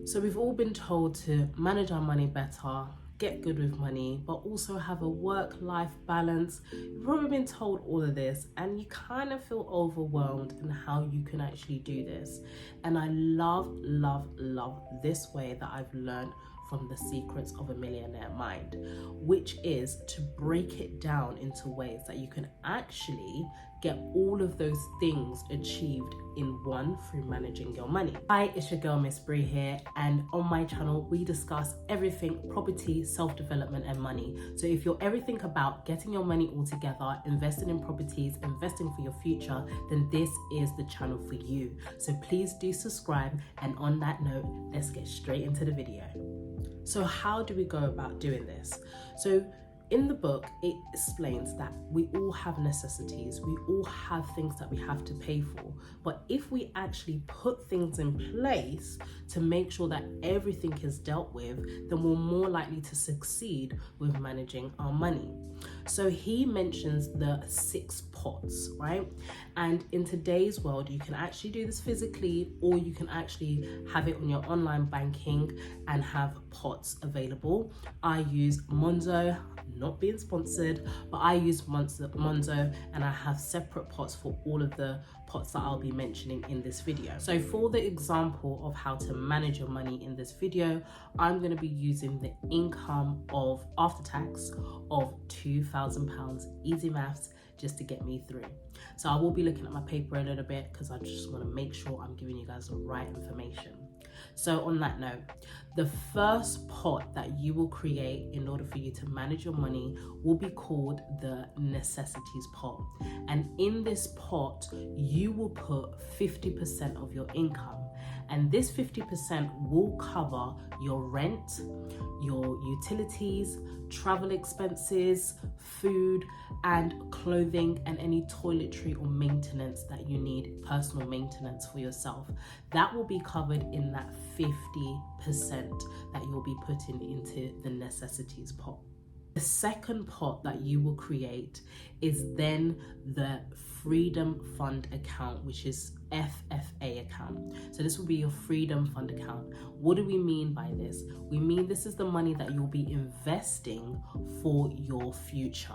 So we've all been told to manage our money better, get good with money, but also have a work-life balance. You've probably been told all of this and you kind of feel overwhelmed in how you can actually do this. And I love this way that I've learned from The Secrets of a Millionaire Mind, which is to break it down into ways that you can actually get all of those things achieved in one through managing your money. Hi, it's your girl Miss Bree here, and on my channel we discuss everything property, self-development and money. So if you're everything about getting your money all together, investing in properties, investing for your future, then this is the channel for you. So please do subscribe, and on that note, let's get straight into the video. So how do we go about doing this? So in the book, it explains that we all have necessities, we all have things that we have to pay for. But if we actually put things in place to make sure that everything is dealt with, then we're more likely to succeed with managing our money. So he mentions the 6 pots, right? And in today's world, you can actually do this physically, or you can actually have it on your online banking and have pots available. I use Monzo, not being sponsored, but I use Monzo, and I have separate pots for all of the pots that I'll be mentioning in this video. So for the example of how to manage your money in this video, I'm going to be using the income of after tax of £2,000, easy maths, just to get me through. So I will be looking at my paper a little bit because I just want to make sure I'm giving you guys the right information. So on that note, the first pot that you will create in order for you to manage your money will be called the Necessities Pot. And in this pot, you will put 50% of your income. And this 50% will cover your rent, your utilities, travel expenses, food, and clothing, and any toiletry or maintenance that you need, personal maintenance for yourself. That will be covered in that 50% that you'll be putting into the Necessities Pot. The second pot that you will create is then the Freedom Fund account, which is FFA account. So this will be your Freedom Fund account. What do we mean by this? We mean this is the money that you'll be investing for your future.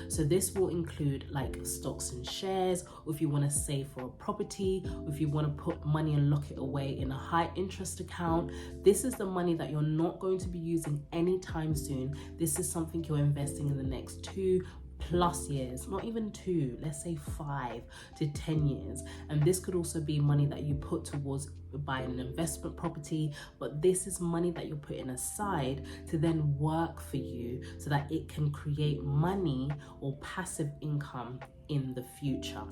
So this will include like stocks and shares, or if you want to save for a property, or if you want to put money and lock it away in a high interest account. This is the money that you're not going to be using anytime soon. This is something you're investing in the next 2+ years, not even 2, let's say 5 to 10 years. And this could also be money that you put towards buying an investment property, but this is money that you're putting aside to then work for you so that it can create money or passive income in the future.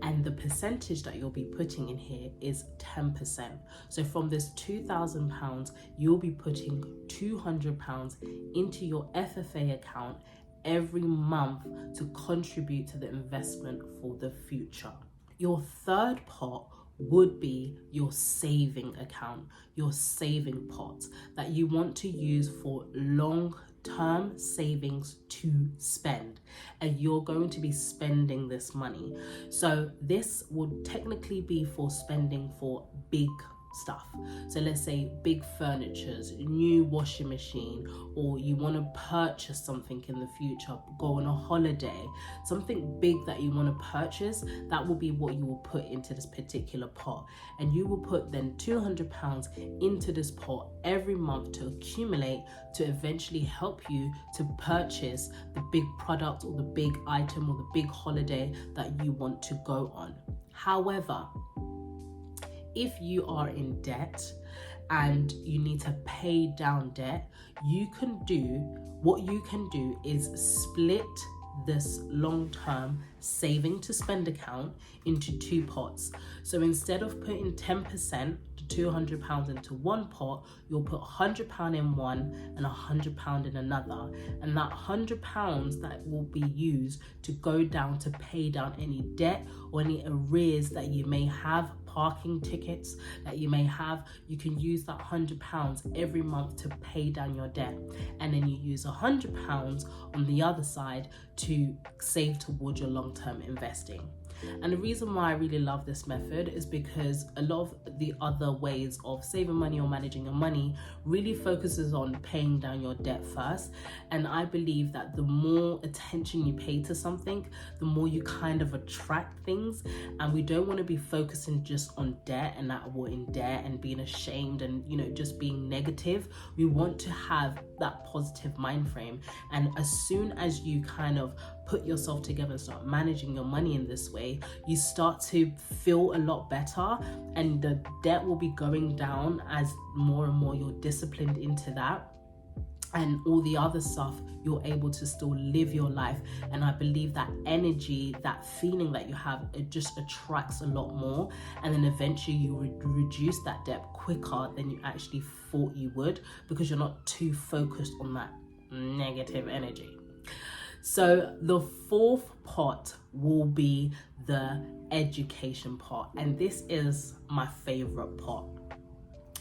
And the percentage that you'll be putting in here is 10%. So from this £2,000, you'll be putting £200 into your FFA account every month to contribute to the investment for the future. Your third pot would be your saving account, your saving pot that you want to use for long-term savings to spend, and you're going to be spending this money. So this would technically be for spending for big stuff. So let's say big furnitures, new washing machine, or you want to purchase something in the future, go on a holiday, something big that you want to purchase. That will be what you will put into this particular pot, and you will put then £200 into this pot every month to accumulate to eventually help you to purchase the big product or the big item or the big holiday that you want to go on. However, if you are in debt and you need to pay down debt, what you can do is split this long-term saving to spend account into 2 pots. So instead of putting 10%, £200 into one pot, you'll put £100 in one and £100 in another, and that £100 that will be used to go down to pay down any debt or any arrears that you may have, parking tickets that you may have. You can use that £100 every month to pay down your debt, and then you use £100 on the other side to save towards your long-term investing. And the reason why I really love this method is because a lot of the other ways of saving money or managing your money really focuses on paying down your debt first. And I believe that the more attention you pay to something, the more you kind of attract things. And we don't want to be focusing just on debt and that we're in debt and being ashamed and, you know, just being negative. We want to have that positive mind frame. And as soon as you kind of put yourself together and start managing your money in this way, you start to feel a lot better, and the debt will be going down as more and more you're disciplined into that. And all the other stuff, you're able to still live your life. And I believe that energy, that feeling that you have, it just attracts a lot more. And then eventually you reduce that debt quicker than you actually thought you would, because you're not too focused on that negative energy. So the fourth pot will be the education pot. And this is my favorite pot.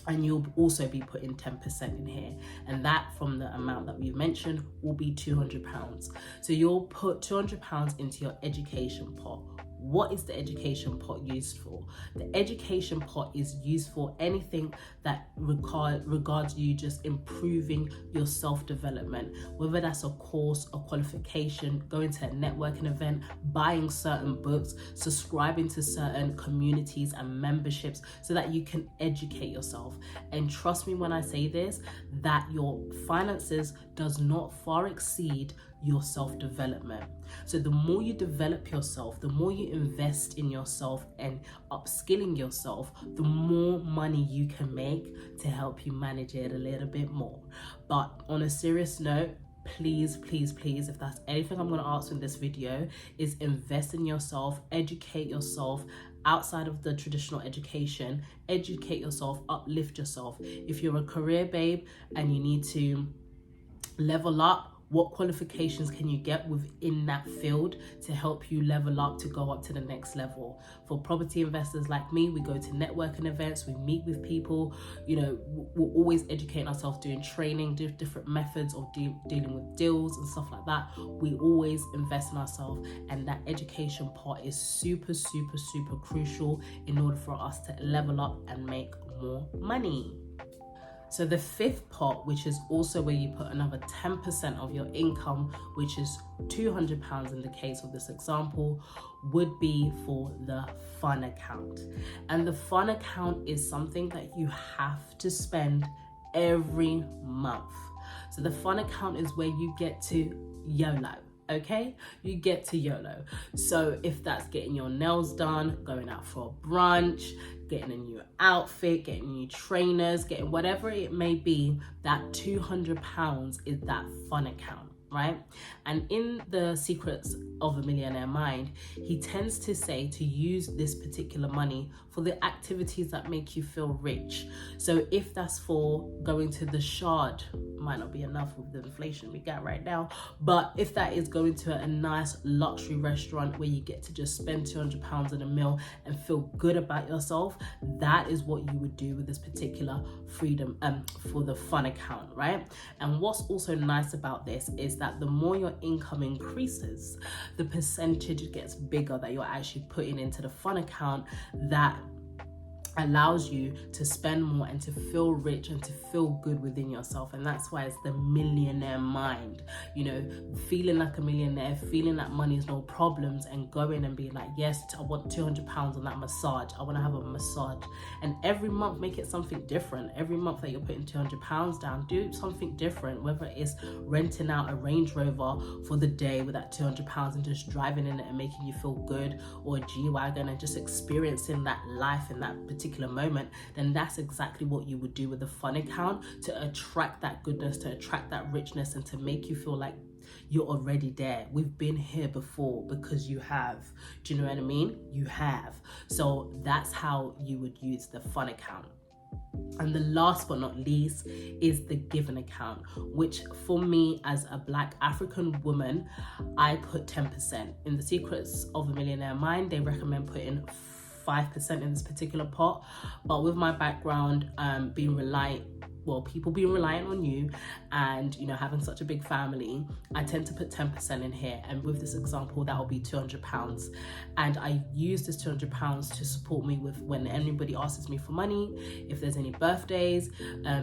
And you'll also be putting 10% in here. And that, from the amount that we've mentioned, will be £200. So you'll put £200 into your education pot. What is the education pot used for? The education pot is used for anything that regards you just improving your self-development, whether that's a course, a qualification, going to a networking event, buying certain books, subscribing to certain communities and memberships so that you can educate yourself. And trust me when I say this, that your finances does not far exceed your self-development. So the more you develop yourself, the more you invest in yourself and upskilling yourself, the more money you can make to help you manage it a little bit more. But on a serious note, please, if that's anything I'm going to ask in this video, is invest in yourself, educate yourself outside of the traditional education, educate yourself, uplift yourself. If you're a career babe and you need to level up, what qualifications can you get within that field to help you level up to go up to the next level? For property investors like me, we go to networking events, we meet with people, you know, we're always educating ourselves, doing training, different methods of dealing with deals and stuff like that. We always invest in ourselves, and that education part is super crucial in order for us to level up and make more money. So the fifth pot, which is also where you put another 10% of your income, which is £200 in the case of this example, would be for the fun account. And the fun account is something that you have to spend every month. So the fun account is where you get to YOLO. Okay, you get to YOLO. So if that's getting your nails done, going out for a brunch, getting a new outfit, getting new trainers, getting whatever it may be, that £200 is that fun account, right? And in the Secrets of a Millionaire Mind, he tends to say to use this particular money for the activities that make you feel rich. So if that's for going to the Shard, might not be enough with the inflation we got right now, but if that is going to a nice luxury restaurant where you get to just spend £200 on a meal and feel good about yourself, that is what you would do with this particular freedom for the fun account, right? And what's also nice about this is that the more your income increases, the percentage gets bigger that you're actually putting into the fun account, that allows you to spend more and to feel rich and to feel good within yourself. And that's why it's the millionaire mind, you know, feeling like a millionaire, feeling that money is no problems, and going and being like, yes, I want £200 on that massage, I want to have a massage. And every month make it something different. Every month that you're putting £200 down, do something different, whether it's renting out a Range Rover for the day with that £200 and just driving in it and making you feel good, or a G-Wagon and just experiencing that life in that particular moment. Then that's exactly what you would do with the fun account, to attract that goodness, to attract that richness, and to make you feel like you're already there. We've been here before, because you have. Do you know what I mean? You have. So that's how you would use the fun account. And the last but not least is the giving account, which for me as a Black African woman, I put 10%. In the Secrets of a Millionaire Mind, they recommend putting 5% in this particular pot, but with my background being reliant people being reliant on you and, you know, having such a big family, I tend to put 10% in here. And with this example, that will be £200. And I use this £200 to support me with when anybody asks me for money, if there's any birthdays,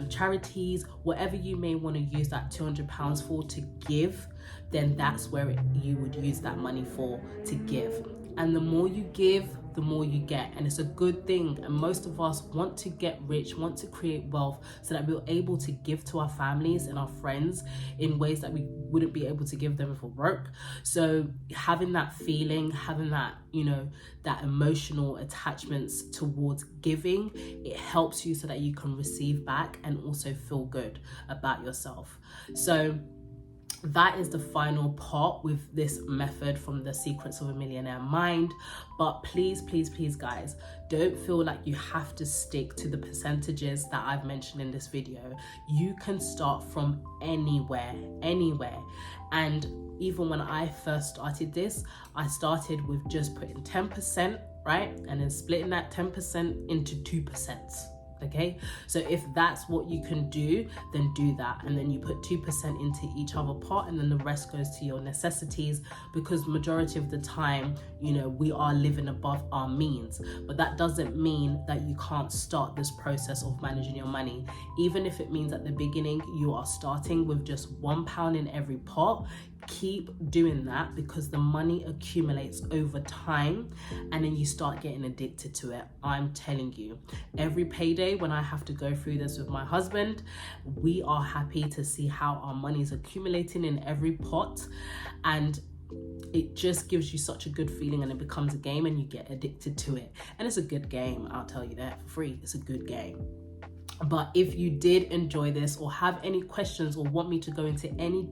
charities, whatever you may want to use that £200 for to give, then that's where you would use that money for, to give. And the more you give, the more you get. And it's a good thing. And most of us want to get rich, want to create wealth so that we're able to give to our families and our friends in ways that we wouldn't be able to give them if we broke. So having that feeling, having that, you know, that emotional attachments towards giving, it helps you so that you can receive back and also feel good about yourself. So that is the final part with this method from the Secrets of a Millionaire Mind. But please, please, please, guys, don't feel like you have to stick to the percentages that I've mentioned in this video. You can start from anywhere. And even when I first started this, I started with just putting 10%, right? And then splitting that 10% into 2%. Okay, so if that's what you can do, then do that. And then you put 2% into each other pot, and then the rest goes to your necessities, because majority of the time, you know, we are living above our means. But that doesn't mean that you can't start this process of managing your money. Even if it means at the beginning you are starting with just £1 in every pot, keep doing that, because the money accumulates over time and then you start getting addicted to it. I'm telling you, every payday when I have to go through this with my husband, we are happy to see how our money is accumulating in every pot, and it just gives you such a good feeling, and it becomes a game and you get addicted to it. And it's a good game, I'll tell you that for free. It's a good game. But if you did enjoy this or have any questions or want me to go into any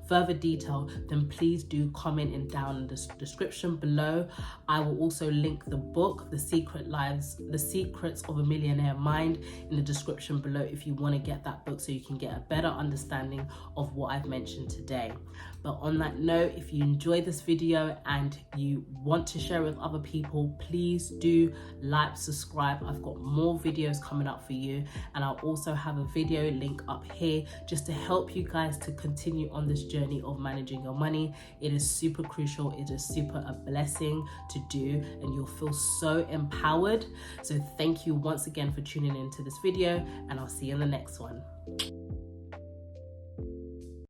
further detail, then please do comment down in the description below. I will also link the book, The Secrets of a Millionaire Mind, in the description below if you want to get that book so you can get a better understanding of what I've mentioned today. But on that note, if you enjoyed this video and you want to share with other people, please do like, subscribe. I've got more videos coming up for you, and I'll also have a video link up here just to help you guys to continue on this journey of managing your money. It is super crucial. It is super a blessing to do, and you'll feel so empowered. So thank you once again for tuning into this video, and I'll see you in the next one.